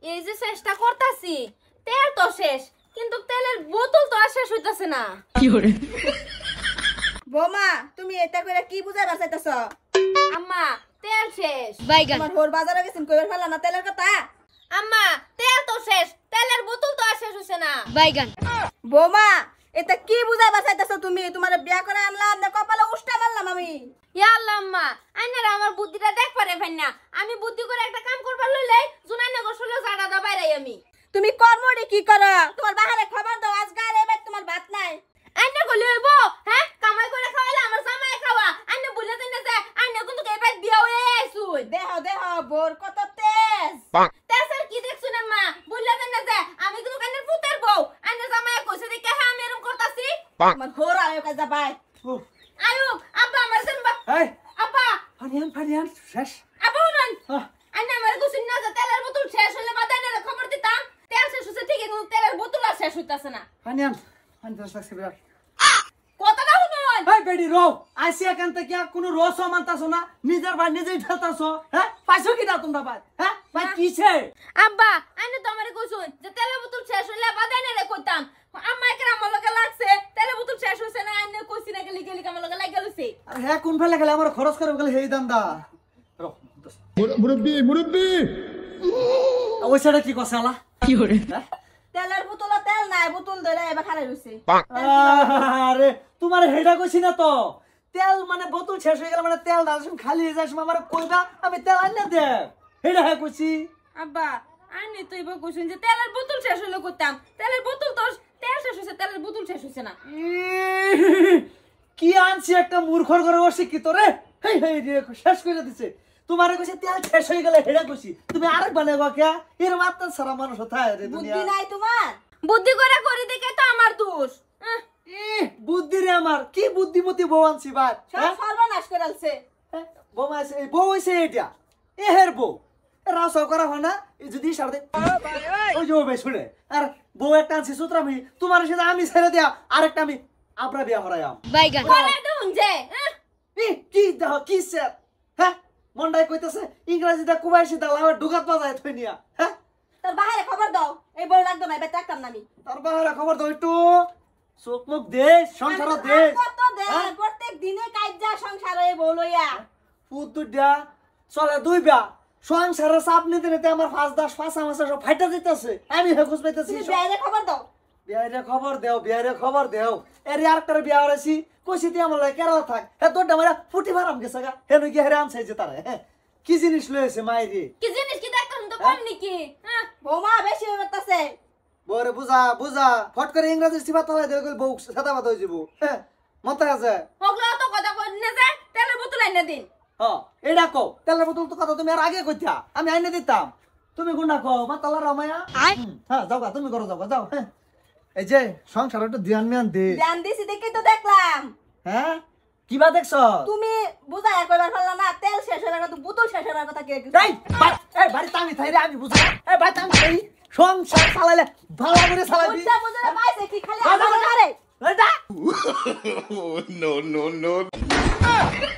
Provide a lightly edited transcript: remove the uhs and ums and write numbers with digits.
এই যে চেষ্টা করতাছি তেল তো শেষ কিন্তু তেলের বোতল তো আর শেষ হইতাছে না কি করে বোমা তুমি এটা কইরা কি বুঝাইবার চাইতাছ আম্মা তেল শেষ বাইগান তোমার হোর বাজারে গেছেন কইবার ফেলা না তেলের কথা আম্মা তেল তো শেষ তেলের বোতল তো আর শেষ হইছে না বাইগান বোমা এটা কি বুঝাইবার চাইতাছ তুমি তোমারে বিয়া করে আনলাম না কপালে উষ্টা মারলাম আমি ইয়া আল্লাহ আম্মা আইনারা আমার বুদ্ধিটা দেখ পারে ভাই না আমি বুদ্ধি করে একটা কাম করবার লইলে জুনাইনে গোসলে জাড়া দা বাইরাই আমি তুমি কর্মডি কি করো তোমার বাহারে খবর দাও আজকে আর এবার তোমার ভাত নাই আইনা কইলে হইব হ্যাঁ কামাই করে খাওয়াইলে আমার জামাই খাওয়া আইনা বুঝলে দেন যে আইনা কিন্তু এবার বিয়া হয়ে আইছুই দেহ দেহ বোর কত তেজ তেসের কি দেখছুন আম্মা বুঝলে দেন যে আমি কিন্তু কানের পুতের বউ আইনা জামাই কইছে দেখে হ্যাঁ আমি এরকম করতাছি তোমার হোর আয়ো কাজা বাই আয়ুব আব্বা আমার জানবা এই আব্বা ফানিয়ান শেষ আব্বা উনান আইনা আমার কইছেন না যে তেলের বোতল শেষ হলে বাদে না খবর দিতাম তেল শেষ হইছে ঠিক কিন্তু তেলের বোতল আর শেষ হইতাছে না ফানিয়ান লাগছে বিরাট কতটা শুনুন এই বেডি রো আইসি এখান থেকে কোনো রস মানতাছো না নিজের ভাই নিজেই ঠেলতাছো হ্যাঁ পাইছো কি না তোমরা ভাই হ্যাঁ ভাই কিছে আব্বা আইনা তো আমারে কইছুন যে তেলের বোতল শেষ হলে বাদে না কইতাম আম্মা কেন আমার লগে লাগছে তেলের বোতল শেষ হইছে না আইনা কইছি না গেলি গেলি আমার লগে লাগা লইছে আরে হ্যাঁ কোন ফেলে গেলে আমার খরচ করে গেলে হেই দান্দা রো মুরব্বি ওই সাইডে কি কসালা কি করে তেলের বোতল তেল নাই বোতল ধরে এবার খারাই রইছে আরে তোমার হেডা কইছি না তো তেল মানে বোতল শেষ হয়ে গেল মানে তেল দাসম খালি হয়ে যাস আমার কইবা আমি তেল আইনা দে হেডা হ্যাঁ কইছি আব্বা আইনি তো এবার কইছুন যে তেলের বোতল শেষ হলে কইতাম তেলের বোতল তো তেল শেষ হইছে তেলের বোতল শেষ হইছে না কি আনছি একটা মূর্খর করে অশিক্ষিত রে হেই হেই রে শেষ করে দিছে তোমারে কইছে তেল শেষ হয়ে গেলে হেডা কইছি তুমি আরেক বানাইবা কে এর মাত্র সারা মানুষ হতায় রে দুনিয়া বুদ্ধি নাই তোমার বুদ্ধি করে করি দেখে তো আমার দোষ বুদ্ধি রে আমার কি বুদ্ধিমতী বউ আনছি ভাই সব সর্বনাশ করালছে বউ আছে বউ হইছে এটা এ হের বউ রাসা করা হয় না যদি সারদে ওই যে ভাই শুনে আর বউ একটা আনছি সুতরামি তোমার সাথে আমি ছেড়ে দেয়া আরেকটা আমি আপরা বিয়া হরাইয়াম বাইগান বলে দুন যে কি দাও কি স্যার হ্যাঁ মন্ডাই কইতাছে ইংরেজিটা কুবাইছি দালা ঢুকাত বাজায় থইনিয়া হ্যাঁ তোর বাহারে খবর দাও এই বল রাখতো না বেটা একটাম নামি তার বাহারা খবর দাও একটু চোখ মুখ দে সংসার দে কত দে প্রত্যেক দিনে কাজ যা সংসারে বউ লইয়া পুতুর দিয়া চলে দুই বিয়া সংসারের চাপ নিতে নিতে আমার 5-10 5 মাসে সব ফাইটা দিতেছে আমি হেকুস পাইতেছি তুমি বাইরে খবর দাও বিয়ারে খবর দেও এর আরেকটার বিয়া হইছি কইছি তুই আমার লাগে কেরা থাক হে তোরটা মারা ফুটি মারাম গেছে গা হে নই গিয়ে হেরে আনছে যে তারে হ্যাঁ কি জিনিস লইছে মাইরে কি জিনিস কি দেখতাম তো কম নাকি বৌমা বেশি হয়ে গেছে বরে বুঝা ফট করে ইংরেজি সিফাত তলায় দেবে কই বউ সাদা বাদ হই যাব হ্যাঁ মতে আছে হগলা তো কথা কই না যে তেলের বোতল আইনা দিন হ্যাঁ এইডা কও তেলের বোতল তো কথা তুমি আর আগে কইতা আমি আইনে দিতাম তুমি গুণা কও মা তালা রামায়া হ্যাঁ যাও তুমি করো যাও হ্যাঁ এই যে সংসার একটু ধ্যান মিয়ান দে ধ্যান দিছি দেখে তো দেখলাম হ্যাঁ কিবা দেখছ তুমি বুঝাই কইবার পারলা না তেল শেষ হয়ে গেল বোতল শেষ হয়ে কথা কে এই বাড়ি তামি থাই রে আমি বুঝি এই বাড়ি তামি থাই সংসার চালাইলে ভালো করে চালাবি বুঝা বুঝা পাইছে কি খালি আমার ঘরে এটা no.